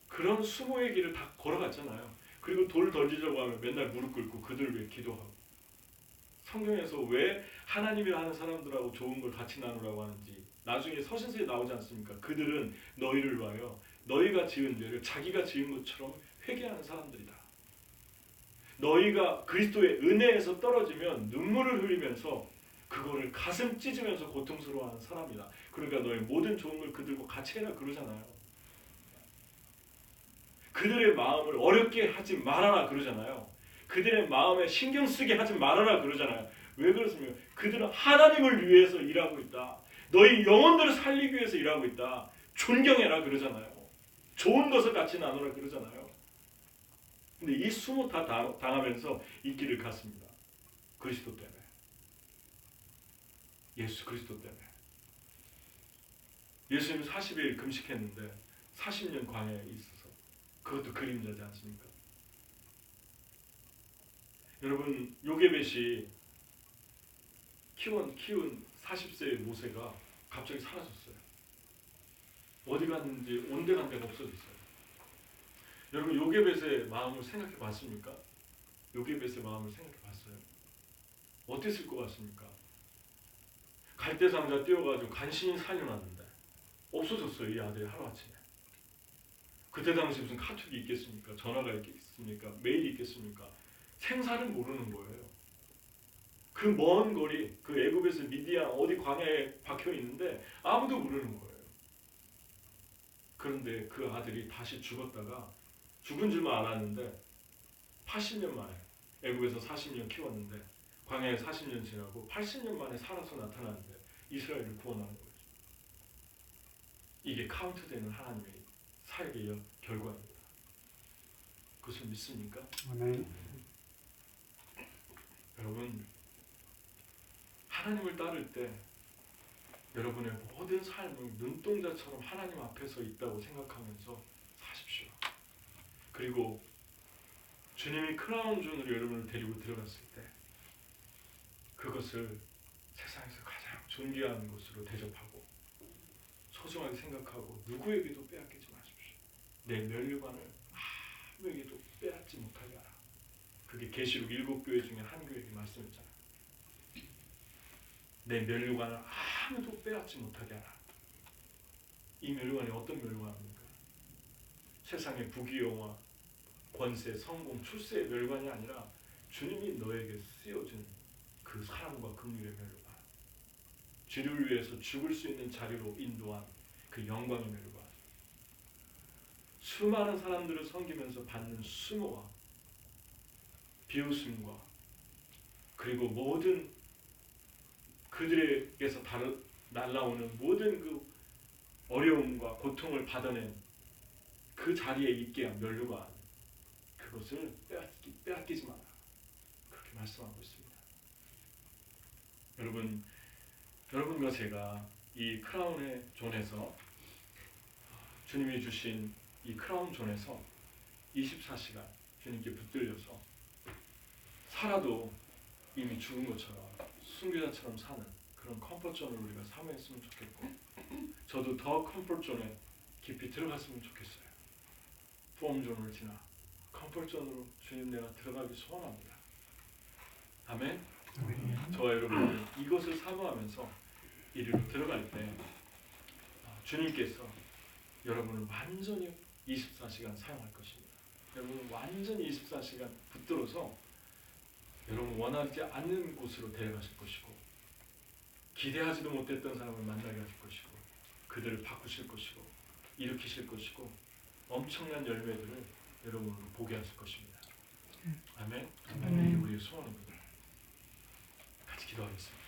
그런 수모의 길을 다 걸어갔잖아요. 그리고 돌 던지려고 하면 맨날 무릎 꿇고 그들 왜 기도하고. 성경에서 왜 하나님이라 하는 사람들하고 좋은 걸 같이 나누라고 하는지 나중에 서신서에 나오지 않습니까? 그들은 너희를 위하여 너희가 지은 죄를 자기가 지은 것처럼 회개하는 사람들이다. 너희가 그리스도의 은혜에서 떨어지면 눈물을 흘리면서 그거를 가슴 찢으면서 고통스러워하는 사람이다. 그러니까 너희 모든 좋은 걸 그들과 같이 해라 그러잖아요. 그들의 마음을 어렵게 하지 말아라 그러잖아요. 그들의 마음에 신경 쓰게 하지 말아라 그러잖아요. 왜 그렇습니까? 그들은 하나님을 위해서 일하고 있다. 너희 영혼들을 살리기 위해서 일하고 있다. 존경해라 그러잖아요. 좋은 것을 같이 나누라 그러잖아요. 근데 이 수모 다 당하면서 이 길을 갔습니다. 그리스도 때문에. 예수 그리스도 때문에. 예수님 40일 금식했는데 40년 광야에 있어서 그것도 그림자지 않습니까? 여러분 요게벳이 키운 40세의 모세가 갑자기 사라졌어요. 어디 갔는지 온데간 데가 없어졌어요. 여러분 요게벳의 마음을 생각해 봤습니까? 요게벳의 마음을 생각해 봤어요? 어땠을 것 같습니까? 갈대상자 띄워가지고 간신히 살려놨는데 없어졌어요. 이 아들이 하루아침에. 그때 당시 무슨 카톡이 있겠습니까? 전화가 있겠습니까? 메일이 있겠습니까? 생사를 모르는 거예요. 그 먼 거리, 그 애굽에서 미디안 어디 광야에 박혀 있는데 아무도 모르는 거예요. 그런데 그 아들이 다시 죽었다가 죽은 줄만 알았는데 80년 만에 애굽에서 40년 키웠는데 광야에 40년 지나고 80년 만에 살아서 나타나는데 이스라엘을 구원하는 거예요. 이게 카운트되는 하나님의 사역의 결과입니다. 그것을 믿습니까? 아멘. 여러분 하나님을 따를 때 여러분의 모든 삶은 눈동자처럼 하나님 앞에서 있다고 생각하면서 사십시오. 그리고 주님이 크라운 존으로 여러분을 데리고 들어갔을 때 그것을 세상에서 가장 존귀한 것으로 대접하고 소중하게 생각하고 누구에게도 빼앗기지 마십시오. 내 면류관을 아무에게도 빼앗지 못하게 하라. 그게 계시록 7교회 중에 한 교회에게 말씀했잖아요. 내 면류관을 아무도 빼앗지 못하게 하라. 이 면류관이 어떤 면류관입니까? 세상의 부귀영화, 권세, 성공, 출세의 면류관이 아니라 주님이 너에게 쓰여준 그 사랑과 긍휼의 면류관. 주를 위해서 죽을 수 있는 자리로 인도한 그 영광의 면류관. 수많은 사람들을 섬기면서 받는 수모와 비웃음과 그리고 모든 그들에게서 날라오는 모든 그 어려움과 고통을 받아낸 그 자리에 있게 한 면류관, 그것을 빼앗기지 마라. 그렇게 말씀하고 있습니다. 여러분과 제가 이 크라운의 존에서 주님이 주신 이 크라운 존에서 24시간 주님께 붙들려서 살아도 이미 죽은 것처럼 순교자처럼 사는 그런 컴포트존을 우리가 사모했으면 좋겠고, 저도 더 컴포트존에 깊이 들어갔으면 좋겠어요. 폼존을 지나 컴포트존으로 주님 내가 들어가기 소원합니다. 아멘. 저와 여러분 이것을 사모하면서 이리로 들어갈 때 주님께서 여러분을 완전히 24시간 사용할 것입니다. 여러분을 완전히 24시간 붙들어서 여러분 원하지 않는 곳으로 데려가실 것이고, 기대하지도 못했던 사람을 만나게 하실 것이고, 그들을 바꾸실 것이고, 일으키실 것이고, 엄청난 열매들을 여러분으로 보게 하실 것입니다. 아멘. 아멘. 우리의 소원입니다. 같이 기도하겠습니다.